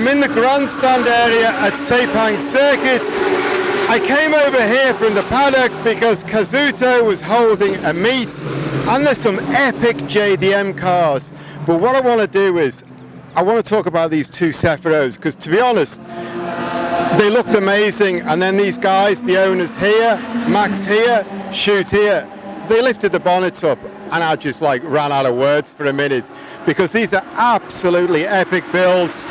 I'm in the grandstand area at Sepang Circuit. I came over here from the paddock because Kazuto was holding a meet, and there's some epic JDM cars. But what I want to do is, I want to talk about these two Cefiros, because to be honest, they looked amazing. And then these guys, the owners here, Maxx here, Shuk here, they lifted the bonnets up, and I just like ran out of words for a minute, because these are absolutely epic builds.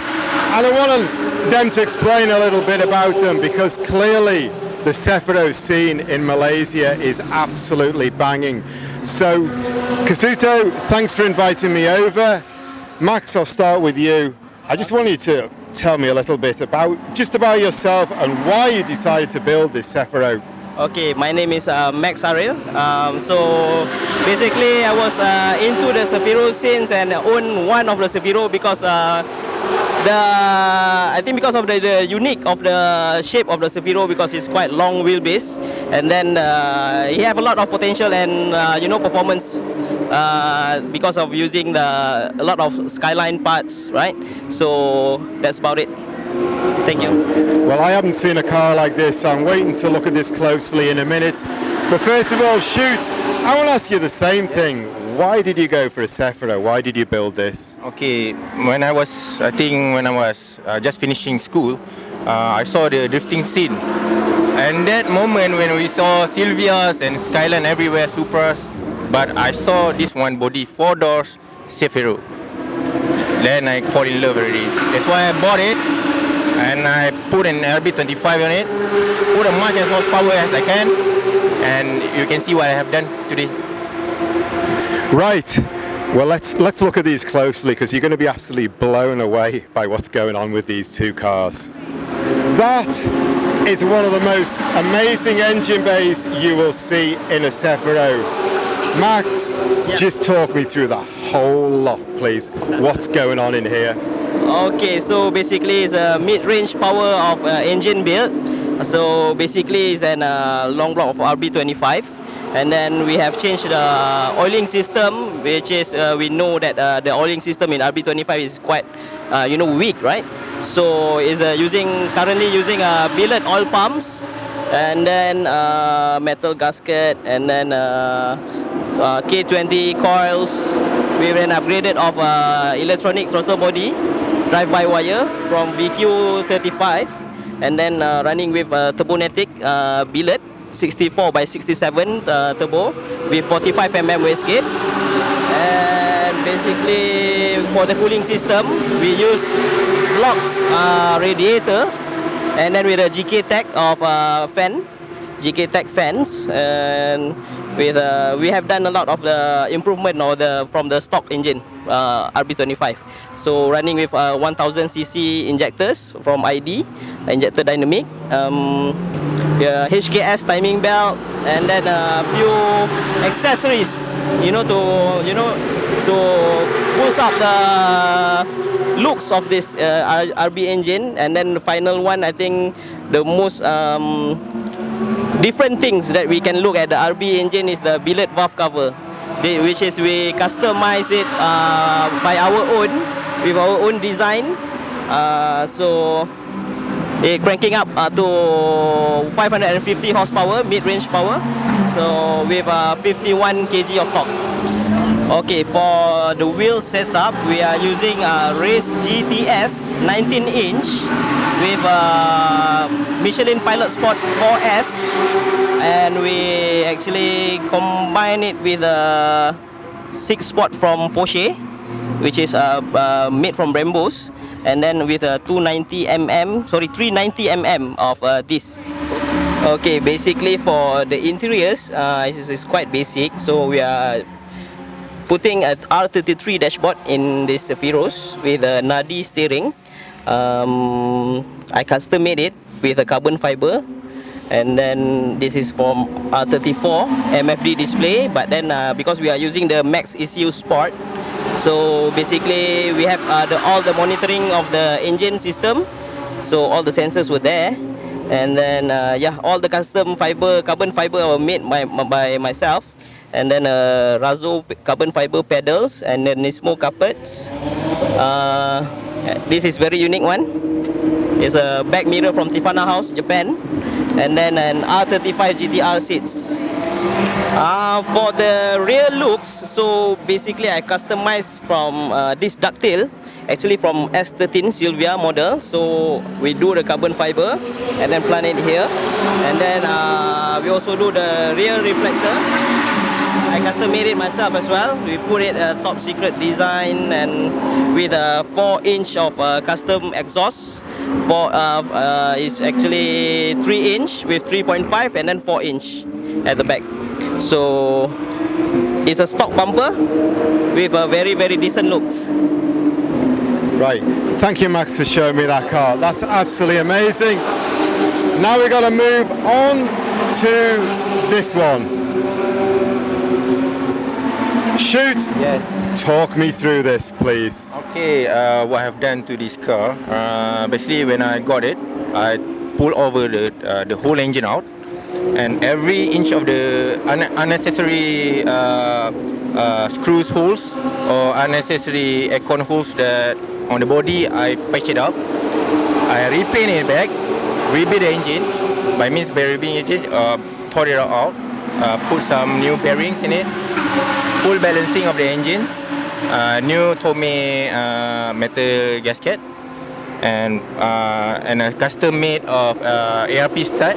And I want them to explain a little bit about them, because clearly the Cefiro scene in Malaysia is absolutely banging. So Kazuto, thanks for inviting me over. Max, I'll start with you. I just want you to tell me a little bit about yourself and why you decided to build this Cefiro. Okay, my name is Maxx Ariel. So basically I was into the Cefiro scenes and own one of the Cefiro because I think because of the unique of the shape of the Cefiro, because it's quite long wheelbase, and then he have a lot of potential and performance because of using a lot of skyline parts, right? So that's about it. Thank you. Well, I haven't seen a car like this. I'm waiting to look at this closely in a minute. But first of all, Shuk, I want to ask you the same thing. Why did you go for a Cefiro? Why did you build this? Okay, when I was just finishing school, I saw the drifting scene. And that moment when we saw Silvias and Skyline everywhere, Supras, but I saw this one body, 4 doors, Cefiro. Then I fall in love already. That's why I bought it, and I put an RB25 on it, put as much horsepower as I can, and you can see what I have done today. Right. Well, let's look at these closely, because you're going to be absolutely blown away by what's going on with these two cars. That is one of the most amazing engine bays you will see in a Cefiro. Max, just talk me through the whole lot, please. What's going on in here? Okay, so basically it's a mid-range power of engine build. So basically it's a long block of RB25. And then we have changed the oiling system, which is we know that the oiling system in RB25 is quite weak, right? So it's currently using billet oil pumps, and then metal gasket, and then K20 coils. We've then upgraded of electronic throttle body, drive-by-wire from VQ35, and then running with turbonetic billet 64 by 67 turbo with 45 mm wastegate. And basically for the cooling system we use blocks radiator, and then with a GK Tech of GK Tech fans, and with we have done a lot of the improvement from the stock engine RB25. So running with 1000cc injectors from ID, injector dynamic, HKS timing belt, and then a few accessories, to boost up the looks of this RB engine. And then the final one, I think the most different things that we can look at the RB engine is the billet valve cover, which is we customize it by our own, with our own design. So cranking up to 550 horsepower, mid-range power, so with 51 kg of torque. Okay, for the wheel setup, we are using a Race GTS 19-inch with Michelin Pilot Sport 4S, and we actually combine it with a 6-spot from Porsche, which is made from Brembos, and then with a 390 mm of this. Okay, basically for the interiors, it's quite basic. So we are putting an R33 dashboard in this Cefiros with a Nadi steering. I custom made it with a carbon fiber, and then this is from R34 MFD display. But then because we are using the Maxx ECU Sport, so basically we have all the monitoring of the engine system, so all the sensors were there. And then all the custom carbon fiber were made by myself. And then Razo carbon fiber pedals, and then Nismo carpets, This is very unique one. It's a back mirror from Tifana House, Japan, and then an R35 GTR seats. For the rear looks, so basically I customized from this ducktail, actually from S13 Sylvia model. So we do the carbon fiber and then plant it here, and then we also do the rear reflector. I custom made it myself as well. We put it a top secret design and with a 4-inch of custom exhaust. It's actually 3-inch with 3.5 and then 4-inch at the back. So it's a stock bumper with a very decent looks. Right, thank you Max for showing me that car. That's absolutely amazing. Now we've got to move on to this one. Shoot! Yes. Talk me through this, please. Okay, what I've done to this car, basically when I got it, I pulled over the whole engine out, and every inch of the unnecessary screws holes or unnecessary aircon holes that on the body, I patched it up. I repainted it back, rebuilt the engine, by means by rebuilding it, tore it out, put some new bearings in it, full balancing of the engine, new Tomei metal gasket, and a custom made of ARP stud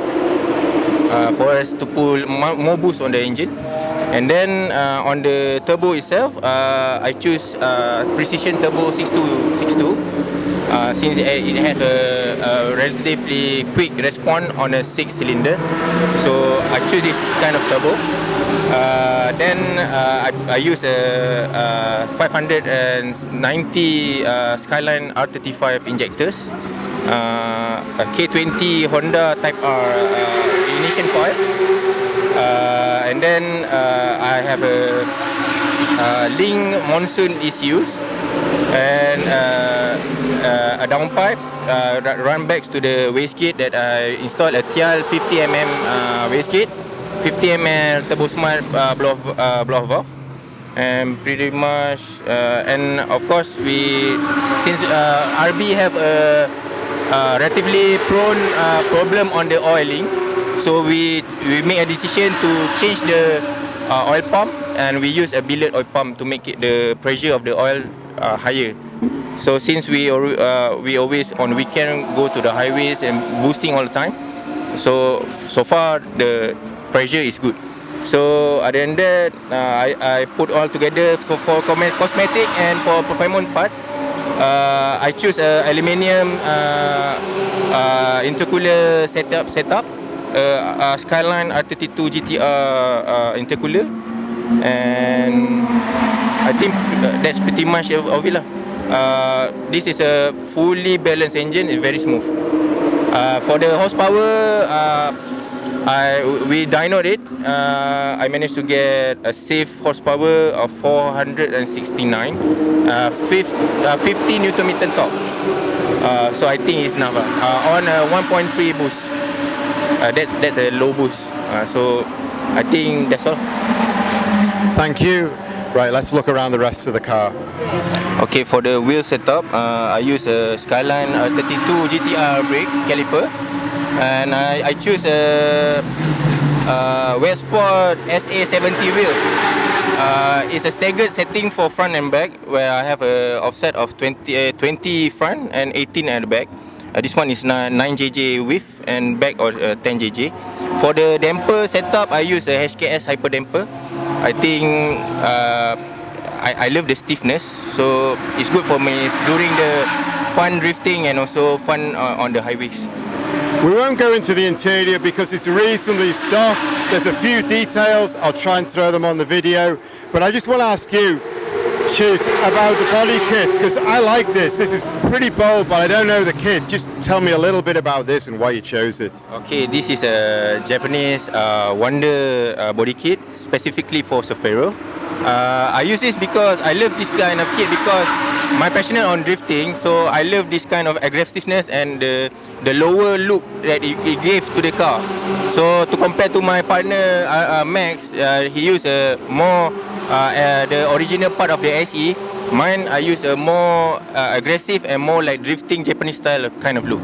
for us to pull more boost on the engine. And then on the turbo itself, I choose Precision Turbo 6262 since it has a relatively quick response on a 6-cylinder. So I choose this kind of turbo. Then I use a 590 Skyline R35 injectors, a K20 Honda Type R ignition coil, and then I have a Link Monsoon ECUs and a downpipe that run back to the wastegate that I installed a TL 50mm wastegate, 50 ml Turbo Smart blow off valve, and pretty much and of course since RB have a relatively prone problem on the oiling, so we make a decision to change the oil pump, and we use a billet oil pump to make the pressure of the oil higher. So since we always on weekend go to the highways and boosting all the time, so far the pressure is good. So other than that, I put all together. So for cosmetic and for performance part, I choose aluminium intercooler setup, Skyline R32 GTR intercooler, and I think that's pretty much of it lah. This is a fully balanced engine. It's very smooth. For the horsepower, we dynoed it. I managed to get a safe horsepower of 469, 50 Newton meter top. So I think it's enough. On a 1.3 boost, that's a low boost. So I think that's all. Thank you. Right, let's look around the rest of the car. Okay, for the wheel setup, I use a Skyline 32 GTR brakes caliper, and I choose a Westport SA70 wheel. It's a staggered setting for front and back, where I have a offset of 20 front and 18 at the back. This one is 9JJ width and back or 10JJ. For the damper setup, I use a HKS hyper damper. I think I love the stiffness, so it's good for me during the fun drifting and also fun on the highways. We won't go into the interior because it's reasonably stock. There's a few details. I'll try and throw them on the video. But I just want to ask you, Shoot, about the body kit, because I like this. This is pretty bold, but I don't know the kit. Just tell me a little bit about this and why you chose it. Okay, this is a Japanese Wonder body kit specifically for Cefiro. I use this because I love this kind of kit because my passionate on drifting, so I love this kind of aggressiveness and the lower look that it gave to the car. So to compare to my partner Max, he used more the original part of the SE, Mine, I use a more aggressive and more like drifting Japanese style kind of look.